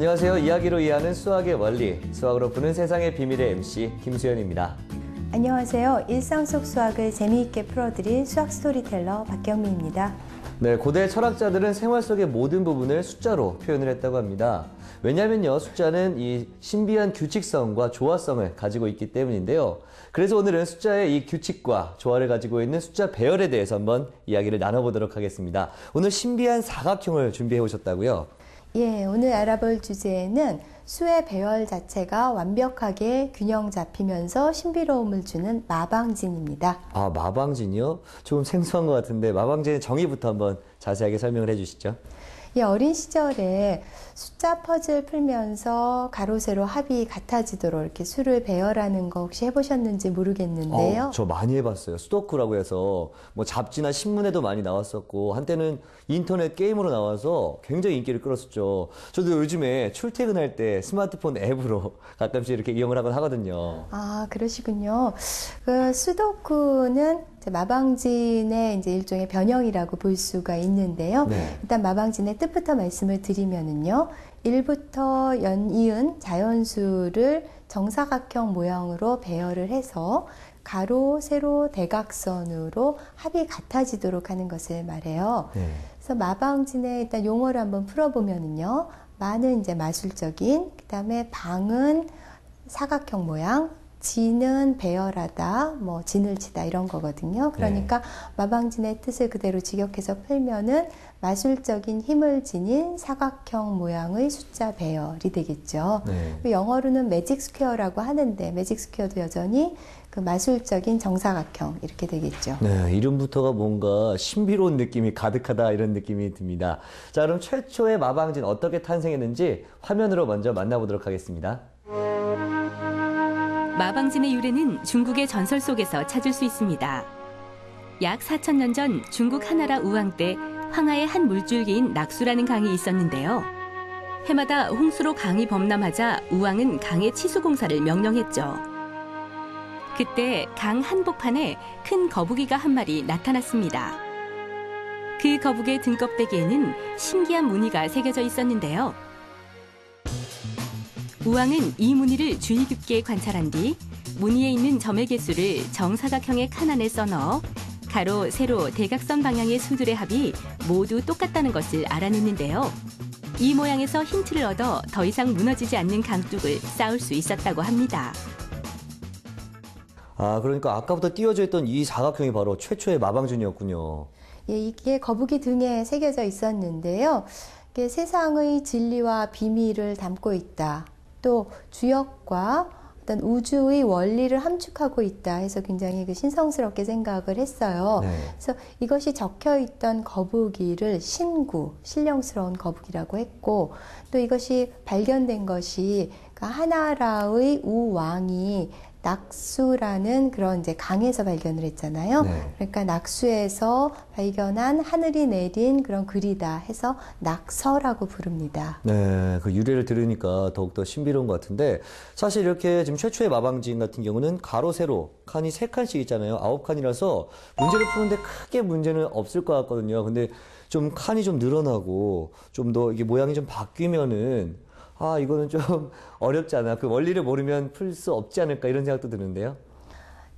안녕하세요. 이야기로 이해하는 수학의 원리, 수학으로 푸는 세상의 비밀의 MC 김수현입니다. 안녕하세요. 일상 속 수학을 재미있게 풀어드릴 수학 스토리텔러 박경미입니다. 네, 고대 철학자들은 생활 속의 모든 부분을 숫자로 표현을 했다고 합니다. 왜냐면요, 숫자는 이 신비한 규칙성과 조화성을 가지고 있기 때문인데요. 그래서 오늘은 숫자의 이 규칙과 조화를 가지고 있는 숫자 배열에 대해서 한번 이야기를 나눠보도록 하겠습니다. 오늘 신비한 사각형을 준비해 오셨다고요? 예, 오늘 알아볼 주제는 수의 배열 자체가 완벽하게 균형 잡히면서 신비로움을 주는 마방진입니다. 아, 마방진이요? 조금 생소한 것 같은데 마방진의 정의부터 한번 자세하게 설명을 해주시죠. 예, 어린 시절에 숫자 퍼즐 풀면서 가로, 세로 합이 같아지도록 이렇게 수를 배열하는 거 혹시 해보셨는지 모르겠는데요. 저 많이 해봤어요. 수도쿠라고 해서 뭐 잡지나 신문에도 많이 나왔었고 한때는 인터넷 게임으로 나와서 굉장히 인기를 끌었었죠. 저도 요즘에 출퇴근할 때 스마트폰 앱으로 가끔씩 이렇게 이용을 하곤 하거든요. 아, 그러시군요. 그 수도쿠는 마방진의 이제 일종의 변형이라고 볼 수가 있는데요. 네. 일단 마방진의 뜻부터 말씀을 드리면은요. 1부터 연이은 자연수를 정사각형 모양으로 배열을 해서 가로, 세로, 대각선으로 합이 같아지도록 하는 것을 말해요. 네. 그래서 마방진의 일단 용어를 한번 풀어보면은요. 마는 이제 마술적인, 그 다음에 방은 사각형 모양, 진은 배열하다, 뭐 진을 치다 이런 거거든요. 그러니까 마방진의 뜻을 그대로 직역해서 풀면은 마술적인 힘을 지닌 사각형 모양의 숫자 배열이 되겠죠. 네. 영어로는 매직 스퀘어라고 하는데 매직 스퀘어도 여전히 그 마술적인 정사각형 이렇게 되겠죠. 네, 이름부터가 뭔가 신비로운 느낌이 가득하다 이런 느낌이 듭니다. 자, 그럼 최초의 마방진 어떻게 탄생했는지 화면으로 먼저 만나보도록 하겠습니다. 마방진의 유래는 중국의 전설 속에서 찾을 수 있습니다. 약 4,000년 전 중국 하나라 우왕 때 황하의 한 물줄기인 낙수라는 강이 있었는데요. 해마다 홍수로 강이 범람하자 우왕은 강의 치수 공사를 명령했죠. 그때 강 한복판에 큰 거북이가 한 마리 나타났습니다. 그 거북의 등껍데기에는 신기한 무늬가 새겨져 있었는데요. 우왕은 이 무늬를 주의 깊게 관찰한 뒤 무늬에 있는 점의 개수를 정사각형의 칸 안에 써넣어 가로, 세로, 대각선 방향의 수들의 합이 모두 똑같다는 것을 알아냈는데요. 이 모양에서 힌트를 얻어 더 이상 무너지지 않는 강둑을 쌓을 수 있었다고 합니다. 아, 그러니까 아까부터 띄워져 있던 이 사각형이 바로 최초의 마방진이었군요. 예, 이게 거북이 등에 새겨져 있었는데요. 이게 세상의 진리와 비밀을 담고 있다. 또 주역과 어떤 우주의 원리를 함축하고 있다 해서 굉장히 신성스럽게 생각을 했어요. 네. 그래서 이것이 적혀 있던 거북이를 신구, 신령스러운 거북이라고 했고, 또 이것이 발견된 것이 하나라의 우왕이 낙수라는 그런 이제 강에서 발견을 했잖아요. 네. 그러니까 낙수에서 발견한 하늘이 내린 그런 글이다 해서 낙서라고 부릅니다. 네, 그 유래를 들으니까 더욱더 신비로운 것 같은데 사실 이렇게 지금 최초의 마방진 같은 경우는 가로, 세로 칸이 3칸씩 있잖아요. 9칸이라서 문제를 푸는데 크게 문제는 없을 것 같거든요. 근데 좀 칸이 좀 늘어나고 좀 더 이게 모양이 좀 바뀌면은 아, 이거는 좀 어렵지 않아. 그 원리를 모르면 풀 수 없지 않을까 이런 생각도 드는데요.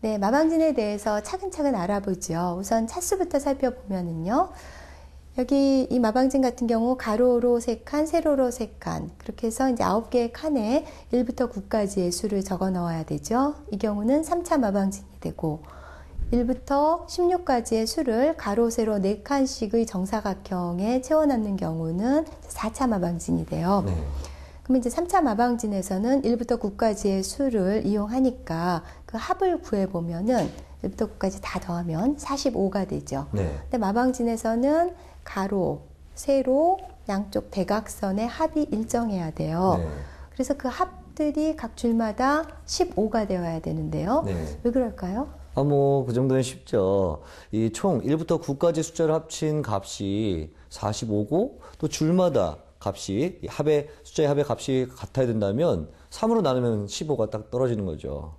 네, 마방진에 대해서 차근차근 알아보죠. 우선 차수부터 살펴보면은요. 여기 이 마방진 같은 경우 가로로 3칸, 세로로 3칸 그렇게 해서 이제 9개의 칸에 1부터 9까지의 수를 적어 넣어야 되죠. 이 경우는 3차 마방진이 되고 1부터 16까지의 수를 가로, 세로 4칸씩의 정사각형에 채워 넣는 경우는 4차 마방진이 돼요. 네. 그러면 이제 3차 마방진에서는 1부터 9까지의 수를 이용하니까 그 합을 구해보면은 1부터 9까지 다 더하면 45가 되죠. 네. 근데 마방진에서는 가로, 세로, 양쪽 대각선의 합이 일정해야 돼요. 네. 그래서 그 합들이 각 줄마다 15가 되어야 되는데요. 네. 왜 그럴까요? 아, 뭐, 그 정도는 쉽죠. 이 총 1부터 9까지 숫자를 합친 값이 45고, 또 줄마다 값이, 숫자의 합의 값이 같아야 된다면, 3으로 나누면 15가 딱 떨어지는 거죠.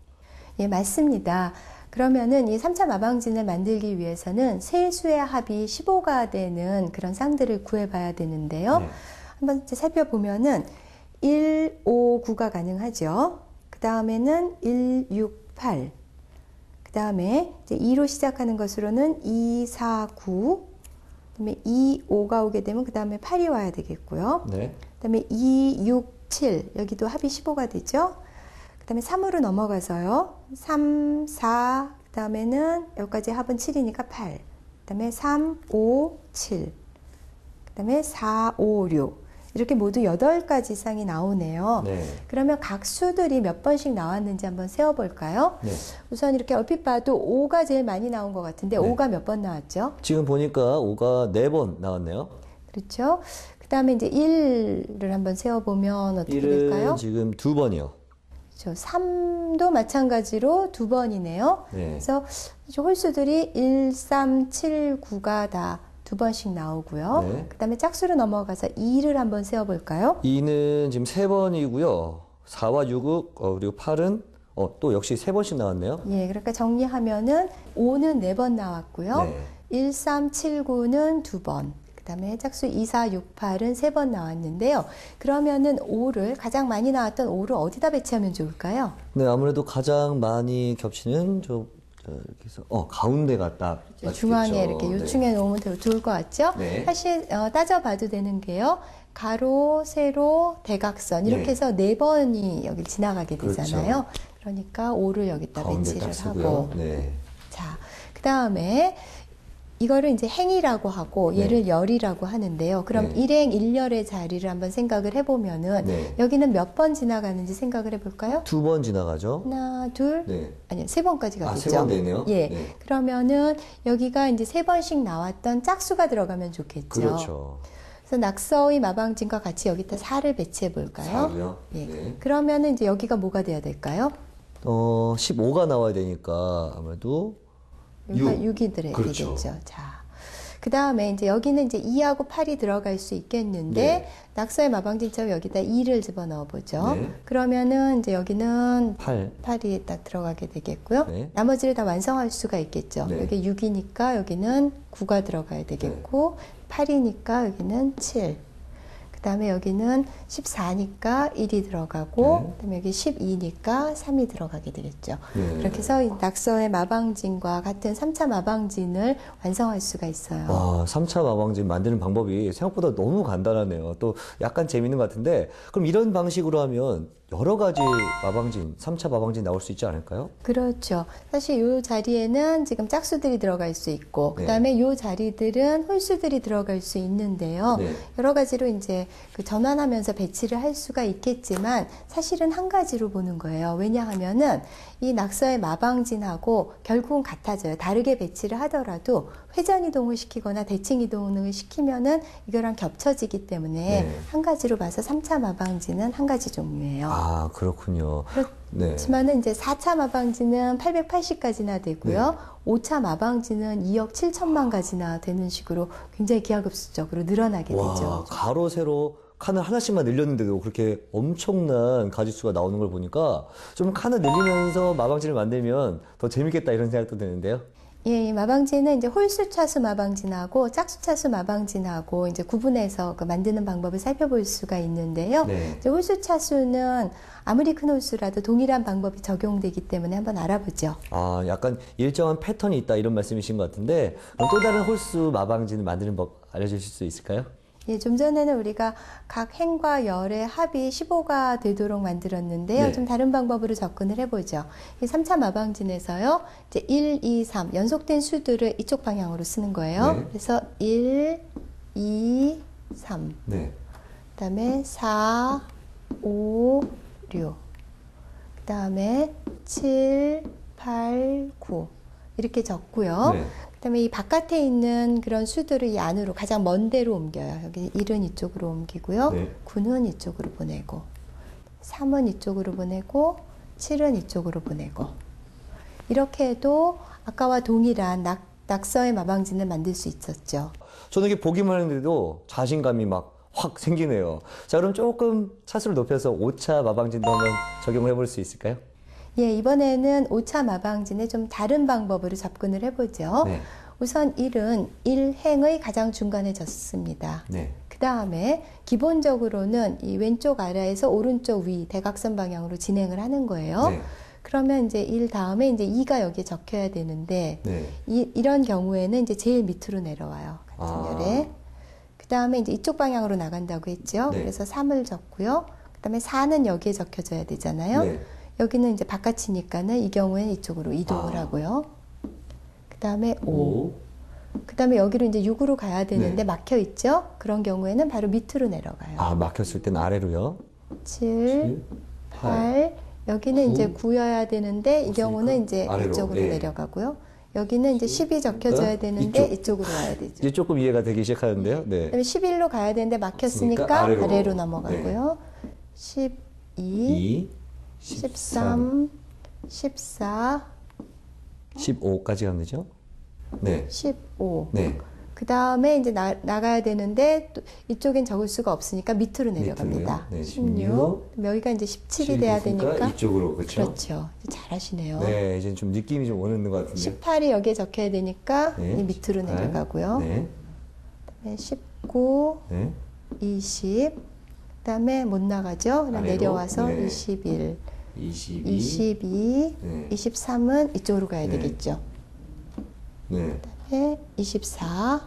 예, 맞습니다. 그러면은 이 3차 마방진을 만들기 위해서는 세수의 합이 15가 되는 그런 쌍들을 구해봐야 되는데요. 네. 한번 살펴보면은 1, 5, 9가 가능하죠. 그 다음에는 1, 6, 8. 그 다음에 이제 2로 시작하는 것으로는 2, 4, 9. 그 다음에 2, 5가 오게 되면 그 다음에 8이 와야 되겠고요. 네. 그 다음에 2, 6, 7. 여기도 합이 15가 되죠. 그 다음에 3으로 넘어가서요. 3, 4. 그 다음에는 여기까지 합은 7이니까 8. 그 다음에 3, 5, 7. 그 다음에 4, 5, 6. 이렇게 모두 8가지 쌍이 나오네요. 네. 그러면 각 수들이 몇 번씩 나왔는지 한번 세어볼까요? 네. 우선 이렇게 얼핏 봐도 5가 제일 많이 나온 것 같은데 네. 5가 몇 번 나왔죠? 지금 보니까 5가 4번 나왔네요. 그렇죠? 그 다음에 이제 1을 한번 세어보면 어떻게 될까요? 1은 지금 2번이요. 그렇죠. 3도 마찬가지로 2번이네요. 네. 그래서 홀수들이 1, 3, 7, 9가 다 2번씩 나오고요. 네. 그 다음에 짝수로 넘어가서 2를 한번 세어볼까요? 2는 지금 3번이고요. 4와 6, 그리고 8은 또 역시 3번씩 나왔네요. 예, 그러니까 정리하면은 5는 4번 나왔고요. 네. 1, 3, 7, 9는 2번. 그 다음에 짝수 2, 4, 6, 8은 3번 나왔는데요. 그러면은 5를, 가장 많이 나왔던 5를 어디다 배치하면 좋을까요? 네, 아무래도 가장 많이 겹치는 이렇게 해서 가운데가 딱 맞겠죠. 중앙에 이렇게 네. 요충해 놓으면 더 좋을 것 같죠? 네. 사실 따져봐도 되는 게요. 가로, 세로, 대각선 이렇게 네. 해서 4번이 여기 지나가게 그렇죠. 되잖아요. 그러니까 5를 여기다 가운데 배치를 딱 쓰고요. 하고 네. 자, 그 다음에 이거를 이제 행이라고 하고 네. 얘를 열이라고 하는데요. 그럼 네. 일행 일열의 자리를 한번 생각을 해보면은 네. 여기는 몇 번 지나가는지 생각을 해볼까요? 2번 지나가죠. 하나, 둘, 네. 아니요, 3번까지 가겠죠. 3번 되네요. 예. 네. 그러면은 여기가 이제 3번씩 나왔던 짝수가 들어가면 좋겠죠. 그렇죠. 그래서 낙서의 마방진과 같이 여기다 4를 배치해 볼까요? 4고요. 예. 네. 그러면은 이제 여기가 뭐가 돼야 될까요? 15가 나와야 되니까 아무래도 여기가 6. 6이 들어야 그렇죠. 되겠죠. 자. 그 다음에 이제 여기는 이제 2하고 8이 들어갈 수 있겠는데, 네. 낙서의 마방진처럼 여기다 2를 집어넣어 보죠. 네. 그러면은 이제 여기는 8. 8이 딱 들어가게 되겠고요. 네. 나머지를 다 완성할 수가 있겠죠. 네. 여기 6이니까 여기는 9가 들어가야 되겠고, 8이니까 여기는 7. 그 다음에 여기는 14니까 1이 들어가고, 네. 그 다음에 여기 12니까 3이 들어가게 되겠죠. 네. 그렇게 해서 이 낙서의 마방진과 같은 3차 마방진을 완성할 수가 있어요. 와, 3차 마방진 만드는 방법이 생각보다 너무 간단하네요. 또 약간 재밌는 것 같은데, 그럼 이런 방식으로 하면 여러 가지 마방진, 3차 마방진 나올 수 있지 않을까요? 그렇죠. 사실 이 자리에는 지금 짝수들이 들어갈 수 있고, 네. 그 다음에 이 자리들은 홀수들이 들어갈 수 있는데요. 네. 여러 가지로 이제 그 전환하면서 배치를 할 수가 있겠지만, 사실은 한 가지로 보는 거예요. 왜냐하면은 이 낙서의 마방진하고 결국은 같아져요. 다르게 배치를 하더라도 회전 이동을 시키거나 대칭 이동을 시키면은 이거랑 겹쳐지기 때문에 네. 한 가지로 봐서 3차 마방진은 한 가지 종류예요. 아, 그렇군요. 네. 그렇지만은 이제 4차 마방진은 880가지나 되고요. 네. 5차 마방진은 2억 7천만 가지나 되는 식으로 굉장히 기하급수적으로 늘어나게 와, 되죠. 가로, 세로 칸을 하나씩만 늘렸는데도 그렇게 엄청난 가지수가 나오는 걸 보니까 좀 칸을 늘리면서 마방진을 만들면 더 재밌겠다 이런 생각도 드는데요. 예, 이 마방진은 이제 홀수 차수 마방진하고 짝수 차수 마방진하고 이제 구분해서 그 만드는 방법을 살펴볼 수가 있는데요. 네. 이제 홀수 차수는 아무리 큰 홀수라도 동일한 방법이 적용되기 때문에 한번 알아보죠. 아, 약간 일정한 패턴이 있다 이런 말씀이신 것 같은데 그럼 또 다른 홀수 마방진을 만드는 법 알려주실 수 있을까요? 예, 좀 전에는 우리가 각 행과 열의 합이 15가 되도록 만들었는데요. 네. 좀 다른 방법으로 접근을 해보죠. 이 3차 마방진에서요. 이제 1, 2, 3 연속된 수들을 이쪽 방향으로 쓰는 거예요. 네. 그래서 1, 2, 3. 네. 그다음에 4, 5, 6. 그다음에 7, 8, 9. 이렇게 적고요. 네. 그다음에 이 바깥에 있는 그런 수들을 이 안으로 가장 먼 데로 옮겨요. 여기 1은 이쪽으로 옮기고요. 네. 9는 이쪽으로 보내고 3은 이쪽으로 보내고 7은 이쪽으로 보내고 이렇게 해도 아까와 동일한 낙서의 마방진을 만들 수 있었죠. 저는 이게 보기만 했는데도 자신감이 막 확 생기네요. 자, 그럼 조금 차수를 높여서 5차 마방진도 한번 적용을 해볼 수 있을까요? 예, 이번에는 5차 마방진에 좀 다른 방법으로 접근을 해보죠. 네. 우선 1은 1행의 가장 중간에 졌습니다. 네. 그 그 다음에 기본적으로는 이 왼쪽 아래에서 오른쪽 위 대각선 방향으로 진행을 하는 거예요. 네. 그러면 이제 1 다음에 이제 2가 여기에 적혀야 되는데 네. 이런 경우에는 이제 제일 밑으로 내려와요. 같은 열에. 그 다음에 이제 이쪽 방향으로 나간다고 했죠. 네. 그래서 3을 적고요. 그 다음에 4는 여기에 적혀져야 되잖아요. 네. 여기는 이제 바깥이니까는 이 경우에는 이쪽으로 이동을 하고요. 그 다음에 5. 그 다음에 여기로 이제 6으로 가야 되는데 네. 막혀 있죠. 그런 경우에는 바로 밑으로 내려가요. 아, 막혔을 땐 아래로요. 7, 8. 여기는 9. 이제 9여야 되는데 이 경우는 이제 아래로, 이쪽으로 예. 내려가고요. 여기는 이제 10이 적혀져야 되는데 이쪽으로 와야 되죠. 이제 조금 이해가 되기 시작하는데요. 네. 그다음에 11로 가야 되는데 막혔으니까 그러니까 아래로. 아래로 넘어가고요. 12, 2, 13, 14, 15까지 가면 되죠? 네. 15. 네. 그 다음에 이제 나가야 되는데 또 이쪽엔 적을 수가 없으니까 밑으로 내려갑니다. 밑으로요? 네, 16. 그럼 여기가 이제 17이 돼야 되니까. 이쪽으로, 그렇죠? 그렇죠. 잘하시네요. 네, 이제 좀 느낌이 좀 오는 것 같은데. 18이 여기에 적혀야 되니까 네, 이 밑으로 18. 내려가고요. 네. 그다음에 19, 네. 20. 그다음에 못 나가죠. 그냥 아래로? 내려와서 네. 21, 22. 22, 네. 23은 이쪽으로 가야 네. 되겠죠. 네. 그다음에 24.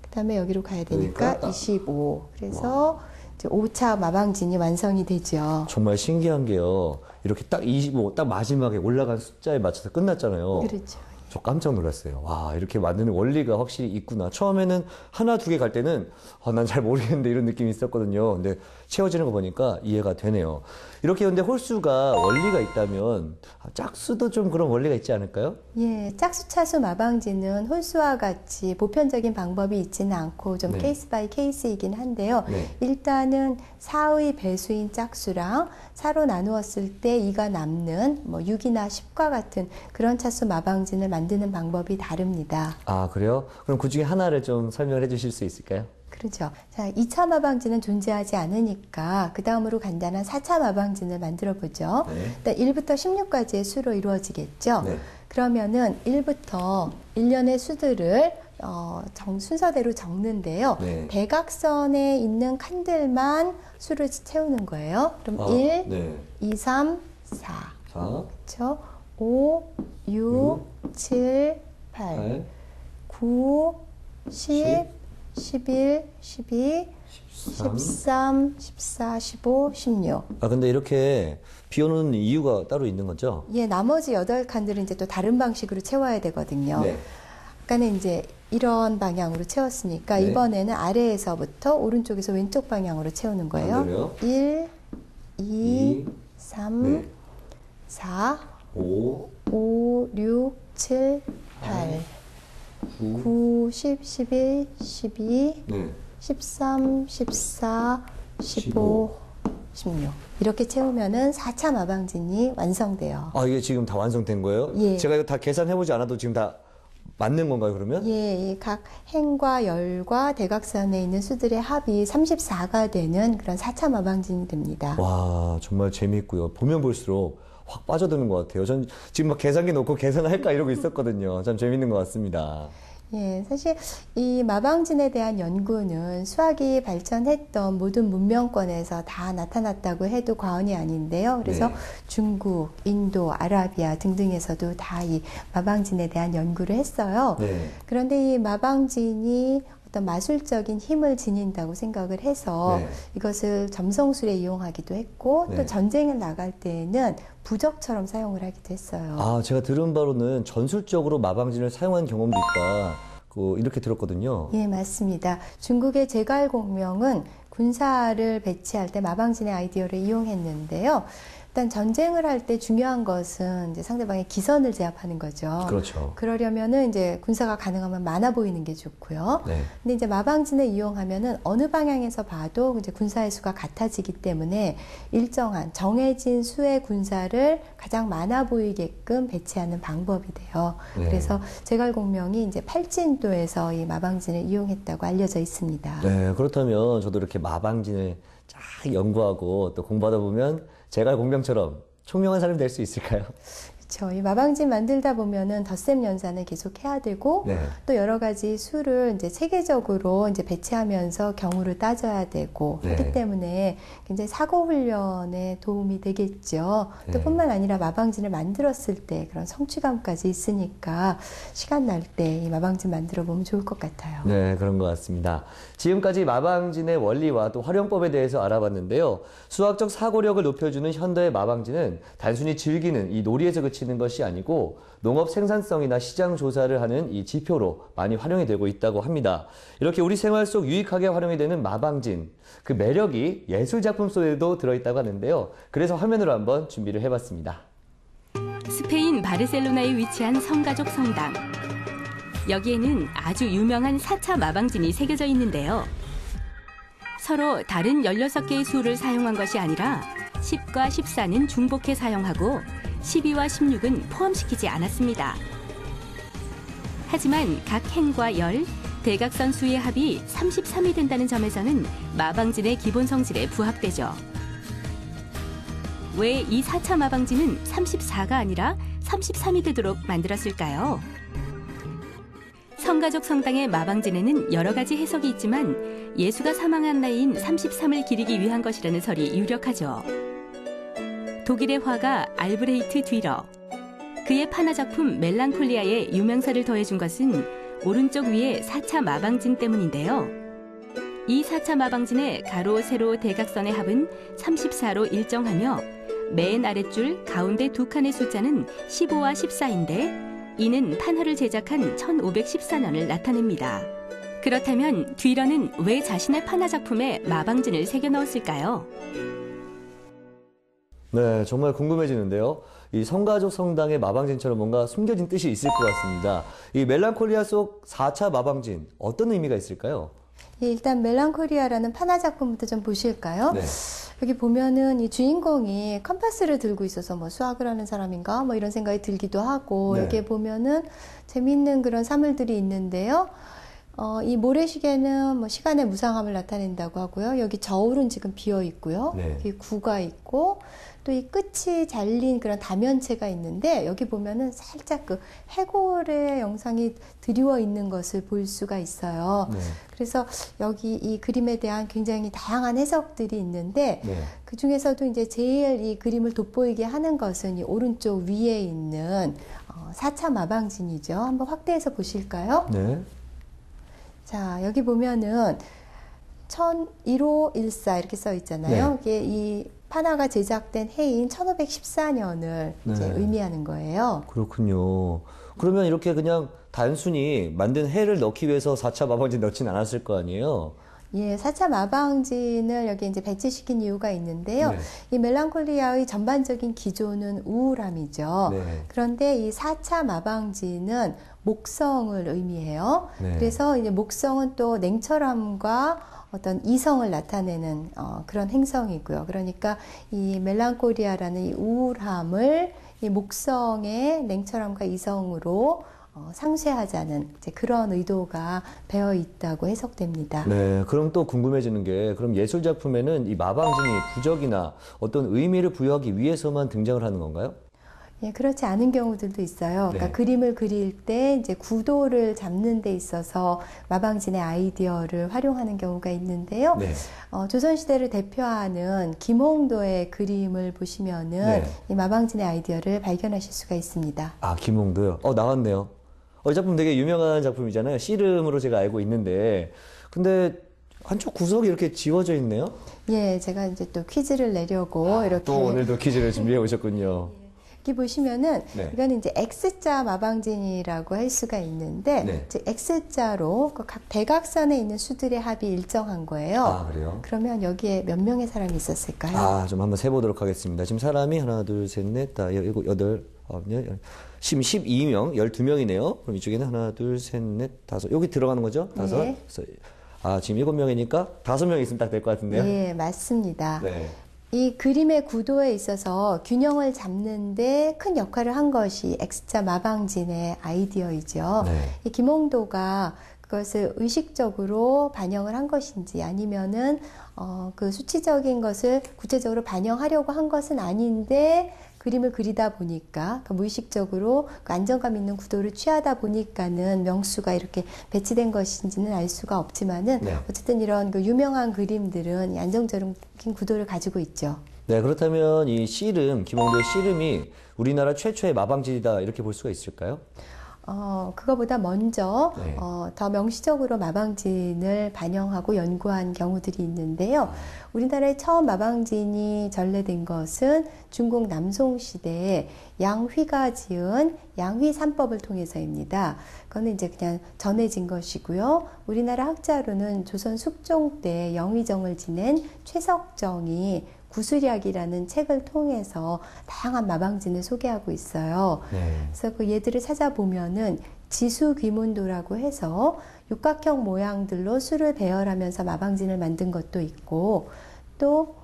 그다음에 여기로 가야 되니까 그러니까 25. 그래서 이제 5차 마방진이 완성이 되죠. 정말 신기한 게요. 이렇게 딱 25, 딱 마지막에 올라간 숫자에 맞춰서 끝났잖아요. 그렇죠. 저 깜짝 놀랐어요. 와, 이렇게 만드는 원리가 확실히 있구나. 처음에는 하나, 두 개 갈 때는 난 잘 모르겠는데 이런 느낌이 있었거든요. 근데 채워지는 거 보니까 이해가 되네요. 이렇게 근데 홀수가 원리가 있다면 짝수도 좀 그런 원리가 있지 않을까요? 예, 짝수, 차수, 마방진은 홀수와 같이 보편적인 방법이 있지는 않고 좀 네. 케이스 바이 케이스이긴 한데요. 네. 일단은 4의 배수인 짝수랑 4로 나누었을 때 2가 남는 뭐 6이나 10과 같은 그런 차수 마방진을 만드는 방법이 다릅니다. 아, 그래요? 그럼 그 중에 하나를 좀 설명을 해 주실 수 있을까요? 그렇죠. 자, 2차 마방진은 존재하지 않으니까 그 다음으로 간단한 4차 마방진을 만들어 보죠. 네. 일단 1부터 16까지의 수로 이루어지겠죠. 네. 그러면은 1부터 1년의 수들을 순서대로 적는데요. 네. 대각선에 있는 칸들만 수를 채우는 거예요. 그럼 1, 네. 2, 3, 4. 4, 그렇죠? 5, 6, 7, 8, 9, 10, 11, 12, 13, 14, 15, 16. 아, 근데 이렇게 비워놓는 이유가 따로 있는 거죠? 예, 나머지 8칸들은 이제 또 다른 방식으로 채워야 되거든요. 네. 아까는 이제 이런 방향으로 채웠으니까 네. 이번에는 아래에서부터 오른쪽에서 왼쪽 방향으로 채우는 거예요. 반대로요? 1, 2, 3, 네. 4, 5, 5, 6, 7, 8, 9, 9, 10, 11, 12, 네. 13, 14, 15, 16. 이렇게 채우면은 4차 마방진이 완성돼요. 아, 이게 지금 다 완성된 거예요? 예. 제가 이거 다 계산해보지 않아도 지금 다 맞는 건가요, 그러면? 예, 각 행과 열과 대각선에 있는 수들의 합이 34가 되는 그런 4차 마방진이 됩니다. 와, 정말 재미있고요. 보면 볼수록 확 빠져드는 것 같아요. 전 지금 막 계산기 놓고 계산할까 이러고 있었거든요. 참 재밌는 것 같습니다. 예, 사실 이 마방진에 대한 연구는 수학이 발전했던 모든 문명권에서 다 나타났다고 해도 과언이 아닌데요. 그래서 네. 중국, 인도, 아라비아 등등에서도 다 이 마방진에 대한 연구를 했어요. 네. 그런데 이 마방진이 어떤 마술적인 힘을 지닌다고 생각을 해서 네. 이것을 점성술에 이용하기도 했고 네. 또 전쟁을 나갈 때에는 부적처럼 사용을 하기도 했어요. 아, 제가 들은 바로는 전술적으로 마방진을 사용한 경험도 있다. 이렇게 들었거든요. 예, 맞습니다. 중국의 제갈공명은 군사를 배치할 때 마방진의 아이디어를 이용했는데요. 일단 전쟁을 할 때 중요한 것은 이제 상대방의 기선을 제압하는 거죠. 그렇죠. 그러려면은 이제 군사가 가능하면 많아 보이는 게 좋고요. 네. 근데 이제 마방진을 이용하면은 어느 방향에서 봐도 이제 군사의 수가 같아지기 때문에 일정한 정해진 수의 군사를 가장 많아 보이게끔 배치하는 방법이 돼요. 네. 그래서 제갈공명이 이제 팔진도에서 이 마방진을 이용했다고 알려져 있습니다. 네, 그렇다면 저도 이렇게 마방진을 쫙 연구하고 또 공부하다 보면 제갈 공명처럼 총명한 사람이 될 수 있을까요? 그렇죠. 이 마방진 만들다 보면은 덧셈 연산을 계속 해야 되고 네. 또 여러 가지 수를 이제 체계적으로 이제 배치하면서 경우를 따져야 되고 네. 하기 때문에 굉장히 사고 훈련에 도움이 되겠죠. 네. 또 뿐만 아니라 마방진을 만들었을 때 그런 성취감까지 있으니까 시간 날 때 이 마방진 만들어 보면 좋을 것 같아요. 네, 그런 것 같습니다. 지금까지 마방진의 원리와 또 활용법에 대해서 알아봤는데요. 수학적 사고력을 높여주는 현대의 마방진은 단순히 즐기는 이 놀이에서 그치는 것이 아니고 농업 생산성이나 시장 조사를 하는 이 지표로 많이 활용이 되고 있다고 합니다. 이렇게 우리 생활 속 유익하게 활용이 되는 마방진, 그 매력이 예술작품 속에도 들어있다고 하는데요. 그래서 화면으로 한번 준비를 해봤습니다. 스페인 바르셀로나에 위치한 성가족 성당. 여기에는 아주 유명한 4차 마방진이 새겨져 있는데요. 서로 다른 16개의 수를 사용한 것이 아니라 10과 14는 중복해 사용하고 12와 16은 포함시키지 않았습니다. 하지만 각 행과 열, 대각선 수의 합이 33이 된다는 점에서는 마방진의 기본 성질에 부합되죠. 왜 이 4차 마방진은 34가 아니라 33이 되도록 만들었을까요? 성가족 성당의 마방진에는 여러 가지 해석이 있지만 예수가 사망한 나이인 33을 기리기 위한 것이라는 설이 유력하죠. 독일의 화가 알브레히트 뒤러, 그의 판화 작품 멜랑콜리아에 유명사를 더해준 것은 오른쪽 위에 4차 마방진 때문인데요. 이 4차 마방진의 가로, 세로, 대각선의 합은 34로 일정하며 맨 아랫줄 가운데 두 칸의 숫자는 15와 14인데 이는 판화를 제작한 1514년을 나타냅니다. 그렇다면 뒤러는 왜 자신의 판화 작품에 마방진을 새겨 넣었을까요? 네, 정말 궁금해지는데요. 이 성가족 성당의 마방진처럼 뭔가 숨겨진 뜻이 있을 것 같습니다. 이 멜랑콜리아 속 4차 마방진, 어떤 의미가 있을까요? 예, 일단 멜랑콜리아라는 판화 작품부터 좀 보실까요? 네. 여기 보면은 이 주인공이 컴파스를 들고 있어서 뭐 수학을 하는 사람인가 뭐 이런 생각이 들기도 하고 네. 여기에 보면은 재미있는 그런 사물들이 있는데요. 이 모래시계는 뭐 시간의 무상함을 나타낸다고 하고요. 여기 저울은 지금 비어 있고요. 네. 여기 구가 있고 또 이 끝이 잘린 그런 다면체가 있는데 여기 보면은 살짝 그 해골의 영상이 드리워 있는 것을 볼 수가 있어요. 네. 그래서 여기 이 그림에 대한 굉장히 다양한 해석들이 있는데 네. 그 중에서도 이제 제일 이 그림을 돋보이게 하는 것은 이 오른쪽 위에 있는 4차 마방진이죠. 한번 확대해서 보실까요? 네. 자, 여기 보면은 1514 이렇게 써 있잖아요. 네. 이게 이 판화가 제작된 해인 1514년을 네. 이제 의미하는 거예요. 그렇군요. 그러면 이렇게 그냥 단순히 만든 해를 넣기 위해서 4차 마방진 넣진 않았을 거 아니에요? 예, 4차 마방진을 여기 이제 배치시킨 이유가 있는데요. 네. 이 멜랑콜리아의 전반적인 기조는 우울함이죠. 네. 그런데 이 4차 마방진은 목성을 의미해요. 네. 그래서 이제 목성은 또 냉철함과 어떤 이성을 나타내는 그런 행성이고요. 그러니까 이 멜랑콜리아라는 이 우울함을 이 목성의 냉철함과 이성으로 상쇄하자는 이제 그런 의도가 배어 있다고 해석됩니다. 네, 그럼 또 궁금해지는 게, 그럼 예술 작품에는 이 마방진이 부적이나 어떤 의미를 부여하기 위해서만 등장을 하는 건가요? 예, 그렇지 않은 경우들도 있어요. 그러니까 네. 그림을 그릴 때 이제 구도를 잡는 데 있어서 마방진의 아이디어를 활용하는 경우가 있는데요. 네. 조선시대를 대표하는 김홍도의 그림을 보시면은 네. 이 마방진의 아이디어를 발견하실 수가 있습니다. 아, 김홍도요? 나왔네요. 이 작품 되게 유명한 작품이잖아요. 씨름으로 제가 알고 있는데, 근데 한쪽 구석이 이렇게 지워져 있네요? 예, 제가 이제 또 퀴즈를 내려고 이렇게 또 오늘도 퀴즈를 준비해 오셨군요. 여기 보시면은 네. 이거는 이제 X자 마방진이라고 할 수가 있는데 네. 즉 X자로 그 각 대각선에 있는 수들의 합이 일정한 거예요. 아, 그래요? 그러면 여기에 몇 명의 사람이 있었을까요? 좀 한번 세보도록 하겠습니다. 지금 사람이 하나, 둘, 셋, 넷, 다, 일곱, 여덟, 아홉, 열, 12명, 12명이네요. 그럼 이쪽에는 하나, 둘, 셋, 넷, 다섯. 여기 들어가는 거죠? 다섯. 네. 지금 7명이니까 5명 있으면 딱 될 것 같은데요? 예, 맞습니다. 네. 이 그림의 구도에 있어서 균형을 잡는데 큰 역할을 한 것이 X자 마방진의 아이디어이죠. 네. 이 김홍도가 그것을 의식적으로 반영을 한 것인지 아니면은 그 수치적인 것을 구체적으로 반영하려고 한 것은 아닌데 그림을 그리다 보니까 무의식적으로 그 안정감 있는 구도를 취하다 보니까는 명수가 이렇게 배치된 것인지는 알 수가 없지만은 네. 어쨌든 이런 그 유명한 그림들은 이 안정적인 구도를 가지고 있죠. 네, 그렇다면 이 씨름, 김홍도의 씨름이 우리나라 최초의 마방진이다 이렇게 볼 수가 있을까요? 그거보다 먼저 네. 더 명시적으로 마방진을 반영하고 연구한 경우들이 있는데요. 우리나라에 처음 마방진이 전래된 것은 중국 남송 시대에 양휘가 지은 양휘삼법을 통해서입니다. 그거는 이제 그냥 전해진 것이고요. 우리나라 학자로는 조선 숙종 때 영의정을 지낸 최석정이 구술약이라는 책을 통해서 다양한 마방진을 소개하고 있어요. 네. 그래서 그 예들을 찾아보면은 지수귀문도라고 해서 육각형 모양들로 수를 배열하면서 마방진을 만든 것도 있고, 또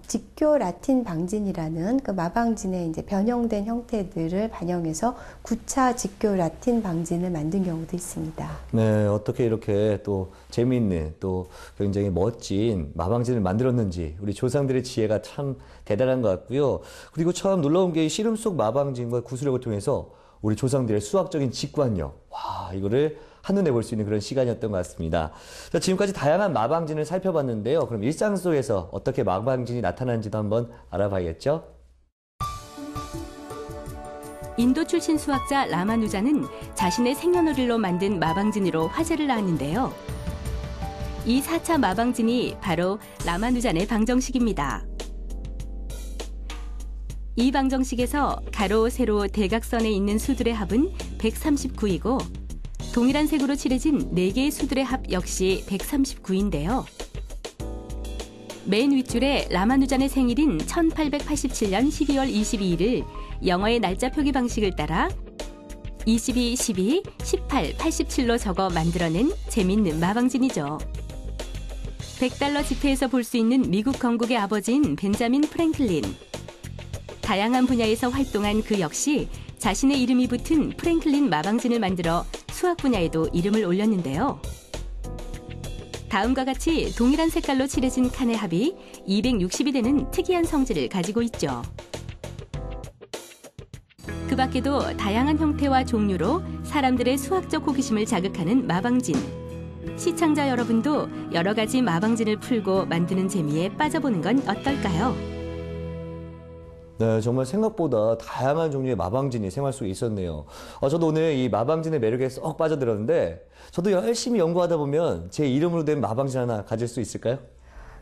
직교 라틴 방진이라는 그 마방진의 이제 변형된 형태들을 반영해서 구차 직교 라틴 방진을 만든 경우도 있습니다. 네, 어떻게 이렇게 또 재미있는 또 굉장히 멋진 마방진을 만들었는지 우리 조상들의 지혜가 참 대단한 것 같고요. 그리고 참 놀라운 게 씨름 속 마방진과 구술력을 통해서 우리 조상들의 수학적인 직관력, 와, 이거를 한눈에 볼 수 있는 그런 시간이었던 것 같습니다. 자, 지금까지 다양한 마방진을 살펴봤는데요. 그럼 일상 속에서 어떻게 마방진이 나타나는지도 한번 알아봐야겠죠? 인도 출신 수학자 라마누자는 자신의 생년월일로 만든 마방진으로 화제를 낳았는데요. 이 4차 마방진이 바로 라마누잔의 방정식입니다. 이 방정식에서 가로, 세로, 대각선에 있는 수들의 합은 139이고 동일한 색으로 칠해진 4개의 수들의 합 역시 139인데요. 맨 윗줄에 라마누잔의 생일인 1887년 12월 22일을 영어의 날짜 표기 방식을 따라 22, 12, 18, 87로 적어 만들어낸 재밌는 마방진이죠. $100 지폐에서 볼 수 있는 미국 건국의 아버지인 벤자민 프랭클린. 다양한 분야에서 활동한 그 역시 자신의 이름이 붙은 프랭클린 마방진을 만들어 수학 분야에도 이름을 올렸는데요. 다음과 같이 동일한 색깔로 칠해진 칸의 합이 260이 되는 특이한 성질을 가지고 있죠. 그 밖에도 다양한 형태와 종류로 사람들의 수학적 호기심을 자극하는 마방진. 시청자 여러분도 여러 가지 마방진을 풀고 만드는 재미에 빠져보는 건 어떨까요? 네, 정말 생각보다 다양한 종류의 마방진이 생활 속에 있었네요. 저도 오늘 이 마방진의 매력에 쏙 빠져들었는데 저도 열심히 연구하다 보면 제 이름으로 된 마방진 하나 가질 수 있을까요?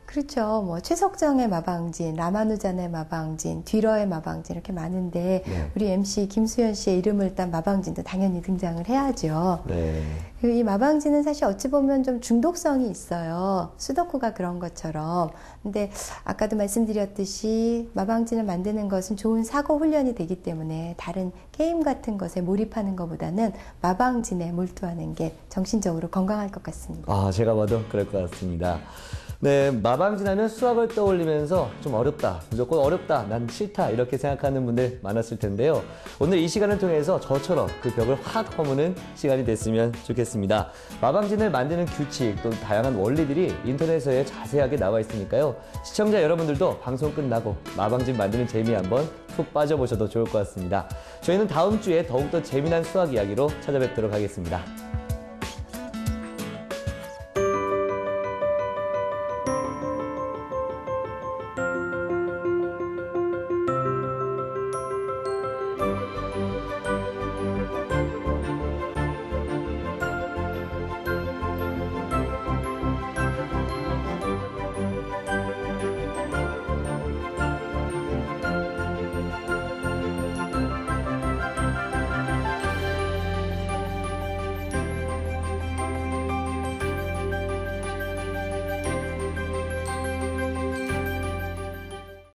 그렇죠. 뭐 최석정의 마방진, 라마누잔의 마방진, 뒤러의 마방진 이렇게 많은데 네. 우리 MC 김수현 씨의 이름을 딴 마방진도 당연히 등장을 해야죠. 네. 그리고 이 마방진은 사실 어찌 보면 좀 중독성이 있어요. 수도쿠가 그런 것처럼. 근데 아까도 말씀드렸듯이 마방진을 만드는 것은 좋은 사고 훈련이 되기 때문에 다른 게임 같은 것에 몰입하는 것보다는 마방진에 몰두하는 게 정신적으로 건강할 것 같습니다. 제가 봐도 그럴 것 같습니다. 네, 마방진 하면 수학을 떠올리면서 좀 어렵다, 무조건 어렵다, 난 싫다 이렇게 생각하는 분들 많았을 텐데요. 오늘 이 시간을 통해서 저처럼 그 벽을 확 허무는 시간이 됐으면 좋겠습니다. 마방진을 만드는 규칙 또 다양한 원리들이 인터넷에 자세하게 나와 있으니까요. 시청자 여러분들도 방송 끝나고 마방진 만드는 재미에 한번 푹 빠져보셔도 좋을 것 같습니다. 저희는 다음 주에 더욱더 재미난 수학 이야기로 찾아뵙도록 하겠습니다.